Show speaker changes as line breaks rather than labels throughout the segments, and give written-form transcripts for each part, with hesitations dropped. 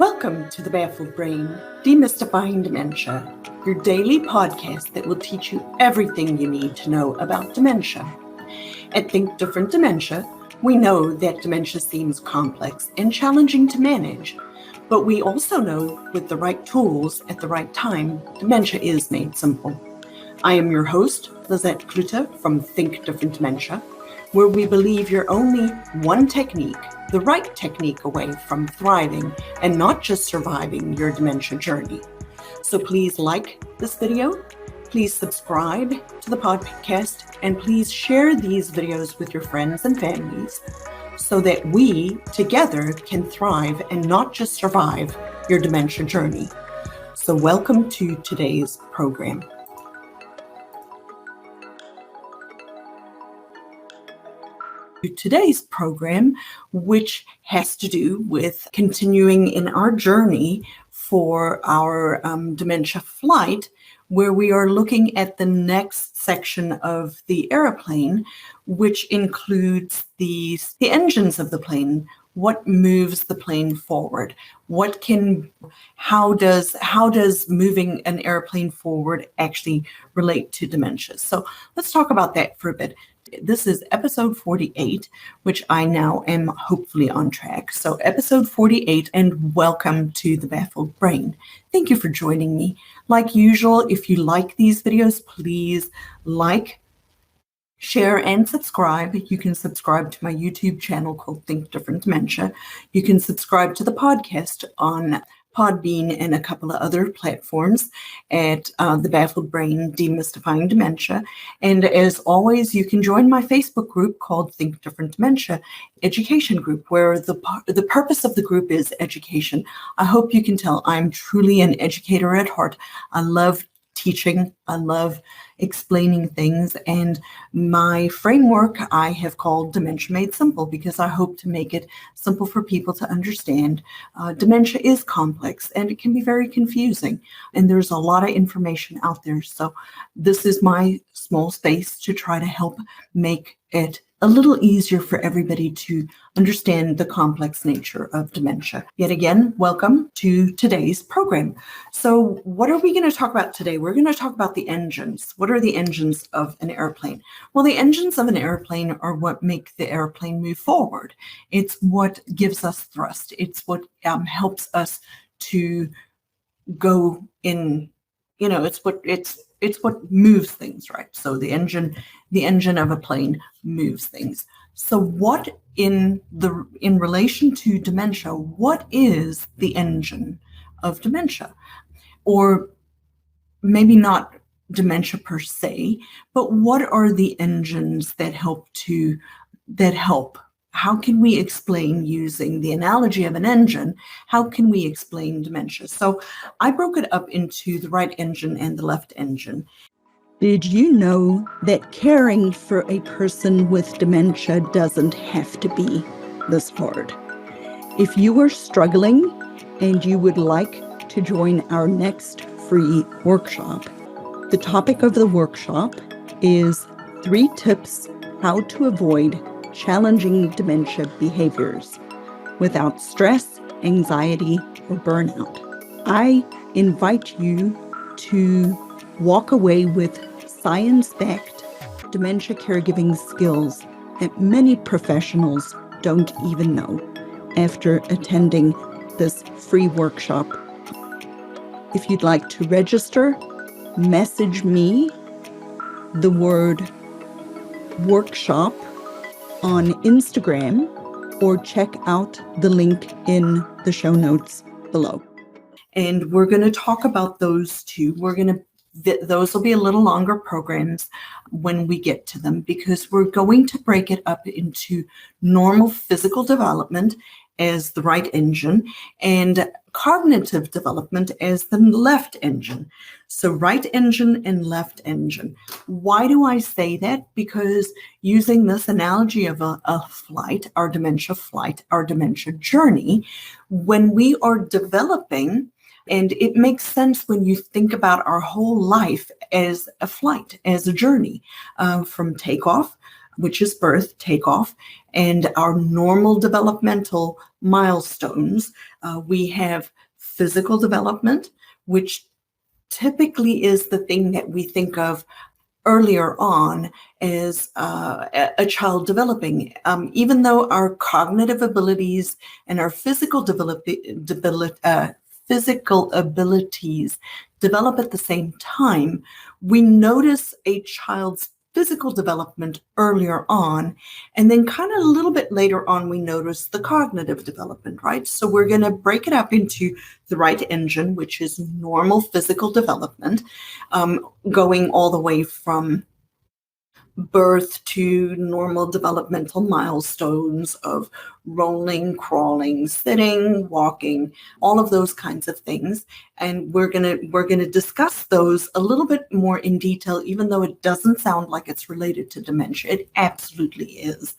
Welcome to the Baffled Brain, Demystifying Dementia, your daily podcast that will teach you everything you need to know about dementia. At Think Different Dementia, we know that dementia seems complex and challenging to manage, but we also know with the right tools at the right time, dementia is made simple. I am your host, Lizette Klute from Think Different Dementia, where we believe you're only one technique, the right technique, away from thriving and not just surviving your dementia journey. So please like this video, please subscribe to the podcast, and please share these videos with your friends and families so that we together can thrive and not just survive your dementia journey. So welcome to today's program. Today's program, which has to do with continuing in our journey for our dementia flight, where we are looking at the next section of the airplane, which includes the engines of the plane. What moves the plane forward? How does moving an airplane forward actually relate to dementia? So let's talk about that for a bit. This is episode 48, which I now am hopefully on track. So episode 48, and welcome to the Baffled Brain. Thank you for joining me. Like usual, if you like these videos, please like, share, and subscribe. You can subscribe to my YouTube channel called Think Different Dementia. You can subscribe to the podcast on Podbean and a couple of other platforms at the Baffled Brain, Demystifying Dementia. And as always, you can join my Facebook group called Think Different Dementia Education Group, where the purpose of the group is education. I hope you can tell I'm truly an educator at heart. I love teaching. I love explaining things, and my framework I have called Dementia Made Simple because I hope to make it simple for people to understand. Dementia is complex and it can be very confusing, and there's a lot of information out there. So this is my small space to try to help make it a little easier for everybody to understand the complex nature of dementia. Yet again, welcome to today's program. So what are we going to talk about today? We're going to talk about the engines. What are the engines of an airplane? Well, the engines of an airplane are what make the airplane move forward. It's what gives us thrust. It's what helps us to go in, it's what moves things, right? So the engine of a plane moves things. So what in relation to dementia, what is the engine of dementia? Or maybe not dementia per se, but what are the engines that help? How can we explain, using the analogy of an engine, how can we explain dementia? So I broke it up into the right engine and the left engine. Did you know that caring for a person with dementia doesn't have to be this hard? If you are struggling and you would like to join our next free workshop, the topic of the workshop is 3 tips how to avoid challenging dementia behaviors without stress, anxiety, or burnout. I invite you to walk away with science-backed dementia caregiving skills that many professionals don't even know after attending this free workshop. If you'd like to register, message me the word workshop on Instagram or check out the link in the show notes below. And we're going to talk about those two. Those will be a little longer programs when we get to them, because we're going to break it up into normal physical development as the right engine and cognitive development as the left engine. So right engine and left engine. Why do I say that? Because using this analogy of a flight, our dementia journey, when we are developing, and it makes sense when you think about our whole life as a flight, as a journey, from takeoff which is birth, takeoff, and our normal developmental milestones. We have physical development, which typically is the thing that we think of earlier on as a child developing. Even though our cognitive abilities and our physical abilities develop at the same time, we notice a child's physical development earlier on, and then kind of a little bit later on, we notice the cognitive development, right? So we're going to break it up into the right engine, which is normal physical development, going all the way from birth to normal developmental milestones of rolling, crawling, sitting, walking, all of those kinds of things. And we're gonna discuss those a little bit more in detail, even though it doesn't sound like it's related to dementia. It absolutely is.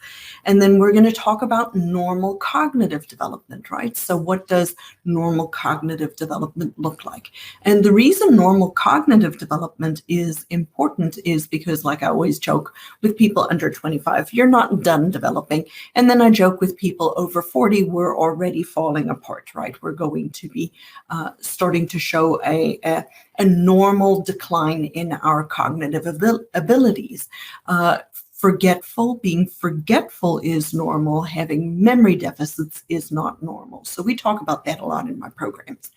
And then we're going to talk about normal cognitive development, right? So what does normal cognitive development look like? And the reason normal cognitive development is important is because, like I always joke with people under 25, you're not done developing. And then I joke with people over 40, we're already falling apart, right? We're going to be starting to show a normal decline in our cognitive abilities. Being forgetful is normal. Having memory deficits is not normal. So we talk about that a lot in my programs.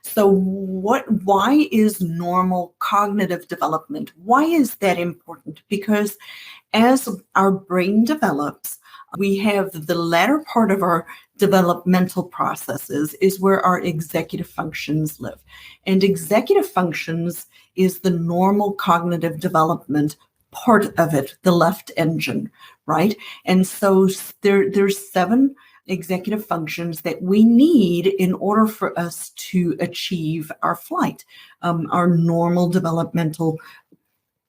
So why is normal cognitive development? Why is that important? Because as our brain develops, we have the latter part of our developmental processes is where our executive functions live. And executive functions is the normal cognitive development part of it, the left engine, right? And so there's 7 executive functions that we need in order for us to achieve our flight, our normal developmental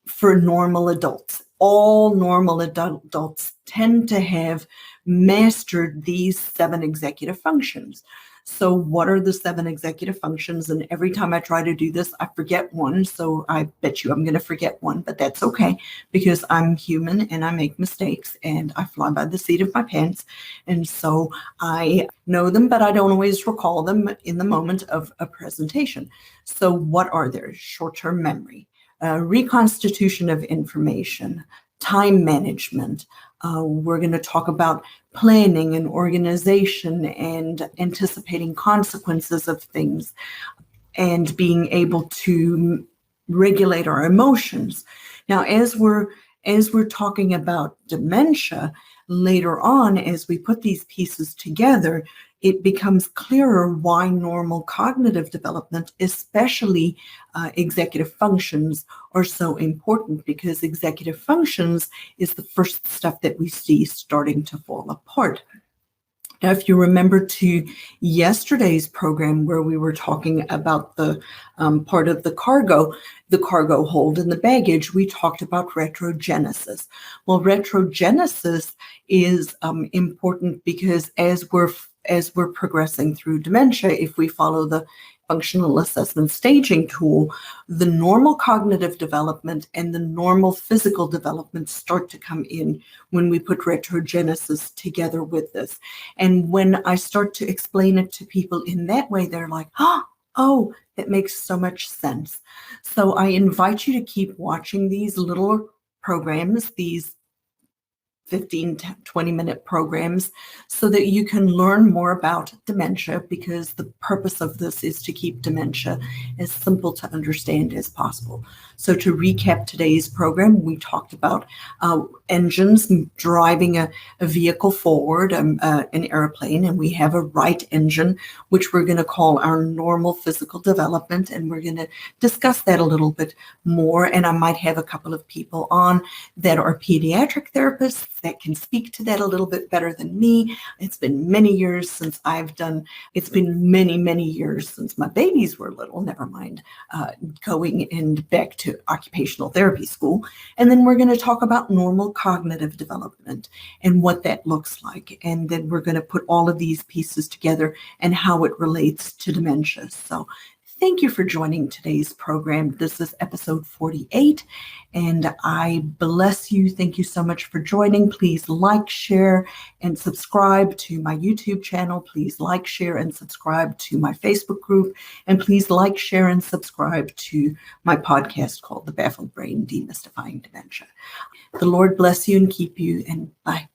for normal adults. All normal adults tend to have mastered these 7 executive functions. So what are the 7 executive functions? And every time I try to do this, I forget one. So I bet you I'm going to forget one, but that's okay because I'm human and I make mistakes and I fly by the seat of my pants. And so I know them, but I don't always recall them in the moment of a presentation. So what are there? Short-term memory, reconstitution of information, time management. We're going to talk about planning and organization and anticipating consequences of things and being able to regulate our emotions. Now, as we're talking about dementia, later on, as we put these pieces together, it becomes clearer why normal cognitive development, especially executive functions, are so important, because executive functions is the first stuff that we see starting to fall apart. Now, if you remember to yesterday's program where we were talking about the part of the cargo hold and the baggage, we talked about retrogenesis. Well, retrogenesis is important because as we're progressing through dementia, if we follow the functional assessment staging tool, the normal cognitive development and the normal physical development start to come in when we put retrogenesis together with this. And when I start to explain it to people in that way, they're like, oh, that makes so much sense. So I invite you to keep watching these little programs, these 15 to 20-minute programs, so that you can learn more about dementia, because the purpose of this is to keep dementia as simple to understand as possible. So to recap today's program, we talked about engines driving a vehicle forward, an airplane, and we have a right engine, which we're going to call our normal physical development, and we're going to discuss that a little bit more. And I might have a couple of people on that are pediatric therapists that can speak to that a little bit better than me. It's been many years since it's been many, many years since my babies were little, never mind going and back to occupational therapy school. And then we're going to talk about normal cognitive development and what that looks like. And then we're going to put all of these pieces together and how it relates to dementia. So thank you for joining today's program. This is episode 48, and I bless you. Thank you so much for joining. Please like, share, and subscribe to my YouTube channel. Please like, share, and subscribe to my Facebook group. And please like, share, and subscribe to my podcast called The Baffled Brain Demystifying Dementia. The Lord bless you and keep you, and bye.